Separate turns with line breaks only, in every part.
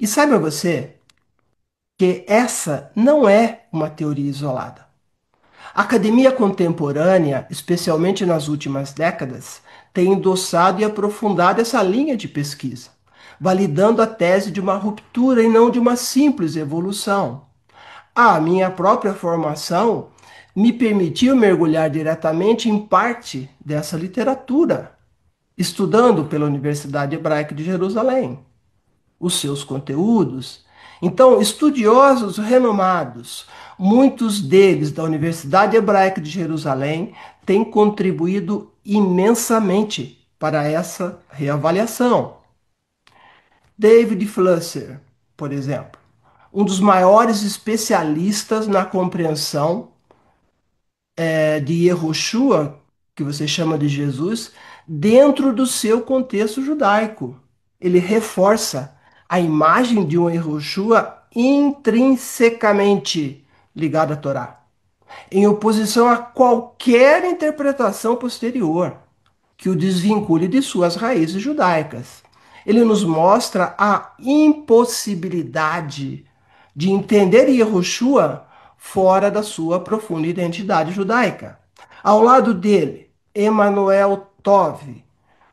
E saiba você que essa não é uma teoria isolada. A academia contemporânea, especialmente nas últimas décadas, tem endossado e aprofundado essa linha de pesquisa, validando a tese de uma ruptura e não de uma simples evolução. A minha própria formação me permitiu mergulhar diretamente em parte dessa literatura, estudando pela Universidade Hebraica de Jerusalém os seus conteúdos. Então, estudiosos renomados, muitos deles da Universidade Hebraica de Jerusalém, têm contribuído imensamente para essa reavaliação. David Flusser, por exemplo, um dos maiores especialistas na compreensão de Yehoshua, que você chama de Jesus, dentro do seu contexto judaico. Ele reforça a imagem de um Yehoshua intrinsecamente ligado à Torá, em oposição a qualquer interpretação posterior que o desvincule de suas raízes judaicas. Ele nos mostra a impossibilidade de entender Yehoshua fora da sua profunda identidade judaica. Ao lado dele, Emanuel Tove,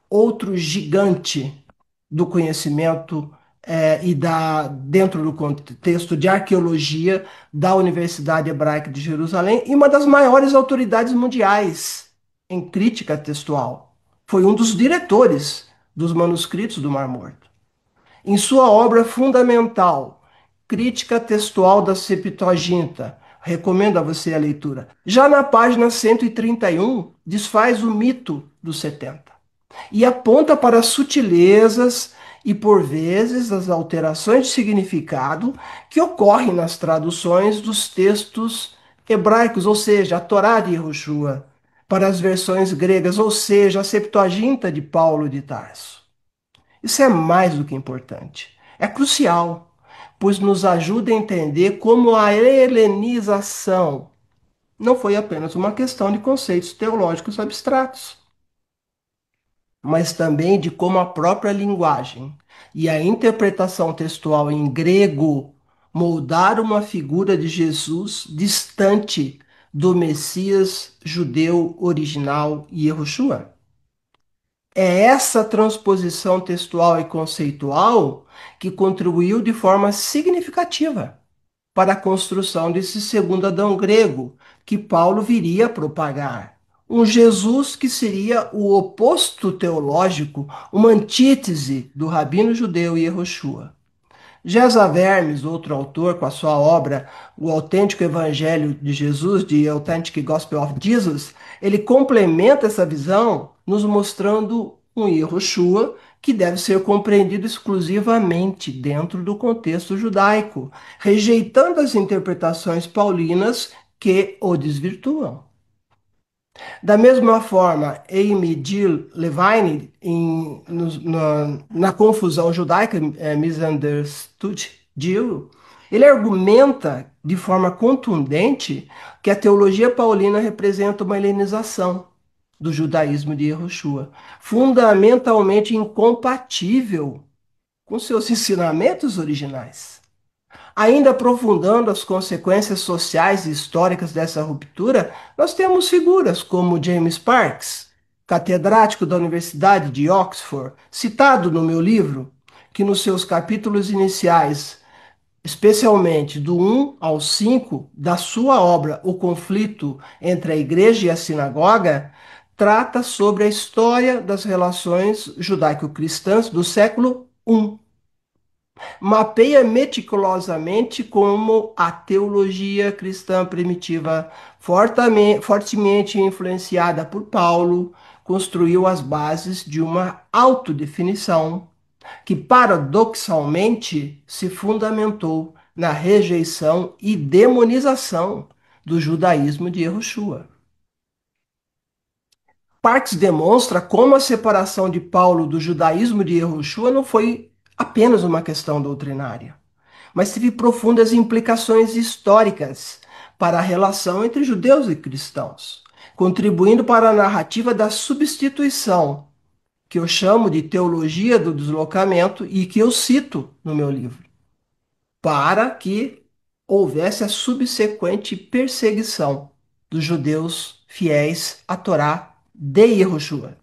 outro gigante do conhecimento dentro do contexto de arqueologia da Universidade Hebraica de Jerusalém e uma das maiores autoridades mundiais em crítica textual. Foi um dos diretores dos manuscritos do Mar Morto. Em sua obra fundamental, Crítica Textual da Septuaginta, recomendo a você a leitura. Já na página 131, desfaz o mito dos 70 e aponta para as sutilezas e, por vezes, as alterações de significado que ocorrem nas traduções dos textos hebraicos, ou seja, a Torá de Yehoshua, para as versões gregas, ou seja, a Septuaginta de Paulo de Tarso. Isso é mais do que importante. É crucial, pois nos ajuda a entender como a helenização não foi apenas uma questão de conceitos teológicos abstratos, mas também de como a própria linguagem e a interpretação textual em grego moldaram uma figura de Jesus distante do Messias judeu original Yehoshua. É essa transposição textual e conceitual que contribuiu de forma significativa para a construção desse segundo Adão grego, que Paulo viria a propagar. Um Jesus que seria o oposto teológico, uma antítese do rabino judeu Yehoshua. Gesa Vermes, outro autor, com a sua obra O Autêntico Evangelho de Jesus, The Authentic Gospel of Jesus, ele complementa essa visão nos mostrando um Yehoshua que deve ser compreendido exclusivamente dentro do contexto judaico, rejeitando as interpretações paulinas que o desvirtuam. Da mesma forma, Amy Jill Levine, na confusão judaica, Misunderstood Jill, ele argumenta de forma contundente que a teologia paulina representa uma helenização do judaísmo de Yehoshua, fundamentalmente incompatível com seus ensinamentos originais. Ainda aprofundando as consequências sociais e históricas dessa ruptura, nós temos figuras como James Parks, catedrático da Universidade de Oxford, citado no meu livro, que nos seus capítulos iniciais, especialmente do 1 ao 5 da sua obra O Conflito entre a Igreja e a Sinagoga, trata sobre a história das relações judaico-cristãs do século I, mapeia meticulosamente como a teologia cristã primitiva, fortemente influenciada por Paulo, construiu as bases de uma autodefinição que, paradoxalmente, se fundamentou na rejeição e demonização do judaísmo de Yehoshua. Parks demonstra como a separação de Paulo do judaísmo de Yehoshua não foi apenas uma questão doutrinária, mas teve profundas implicações históricas para a relação entre judeus e cristãos, contribuindo para a narrativa da substituição, que eu chamo de teologia do deslocamento e que eu cito no meu livro. para que houvesse a subsequente perseguição dos judeus fiéis à Torá de Yehoshua.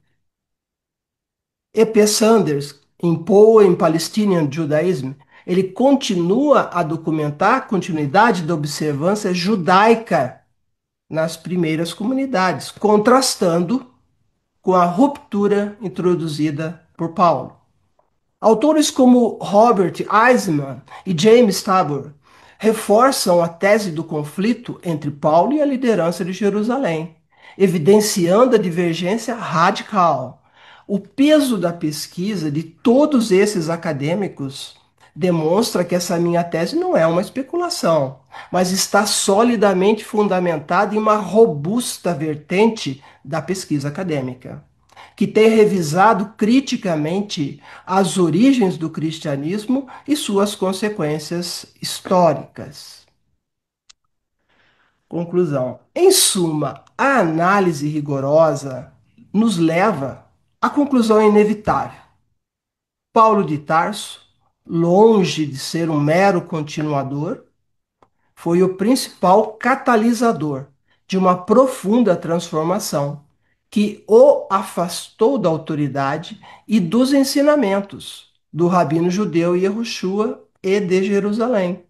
E.P. Sanders, em Poe in Palestinian Judaism, ele continua a documentar a continuidade da observância judaica nas primeiras comunidades, contrastando com a ruptura introduzida por Paulo. Autores como Robert Eisman e James Tabor reforçam a tese do conflito entre Paulo e a liderança de Jerusalém, evidenciando a divergência radical. O peso da pesquisa de todos esses acadêmicos demonstra que essa minha tese não é uma especulação, mas está solidamente fundamentada em uma robusta vertente da pesquisa acadêmica, que tem revisado criticamente as origens do cristianismo e suas consequências históricas. Conclusão. Em suma, a análise rigorosa nos leva à conclusão inevitável. Paulo de Tarso, longe de ser um mero continuador, foi o principal catalisador de uma profunda transformação que o afastou da autoridade e dos ensinamentos do rabino judeu Yehoshua e de Jerusalém.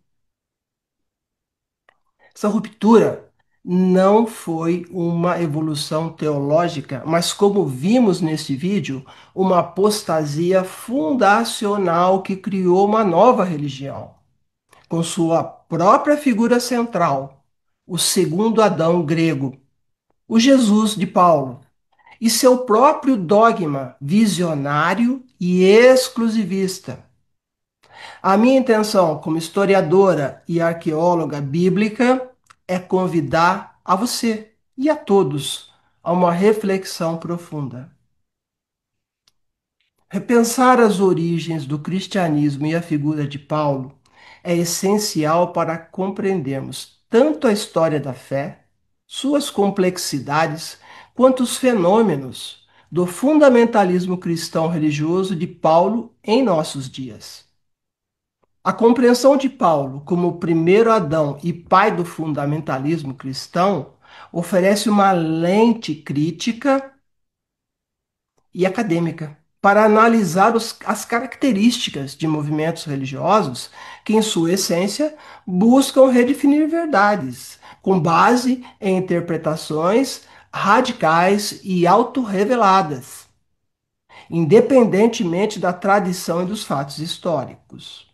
Essa ruptura não foi uma evolução teológica, mas, como vimos neste vídeo, uma apostasia fundacional que criou uma nova religião com sua própria figura central, o segundo Adão grego, o Jesus de Paulo, e seu próprio dogma visionário e exclusivista. A minha intenção, como historiadora e arqueóloga bíblica, é convidar a você e a todos a uma reflexão profunda. Repensar as origens do cristianismo e a figura de Paulo é essencial para compreendermos tanto a história da fé, suas complexidades, quanto os fenômenos do fundamentalismo cristão religioso de Paulo em nossos dias. A compreensão de Paulo como o primeiro Adão e pai do fundamentalismo cristão oferece uma lente crítica e acadêmica para analisar as características de movimentos religiosos que, em sua essência, buscam redefinir verdades, com base em interpretações radicais e autorreveladas, independentemente da tradição e dos fatos históricos.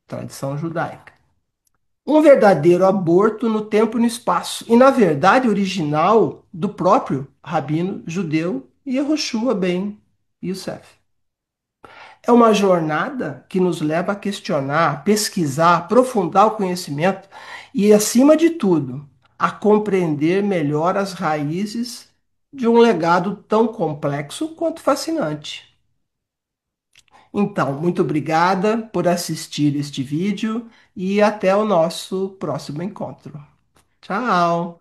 Tradição judaica. Um verdadeiro aborto no tempo e no espaço, e na verdade original do próprio rabino judeu Yehoshua ben Yosef. É uma jornada que nos leva a questionar, pesquisar, aprofundar o conhecimento e, acima de tudo, a compreender melhor as raízes de um legado tão complexo quanto fascinante. Então, muito obrigada por assistir este vídeo e até o nosso próximo encontro. Tchau!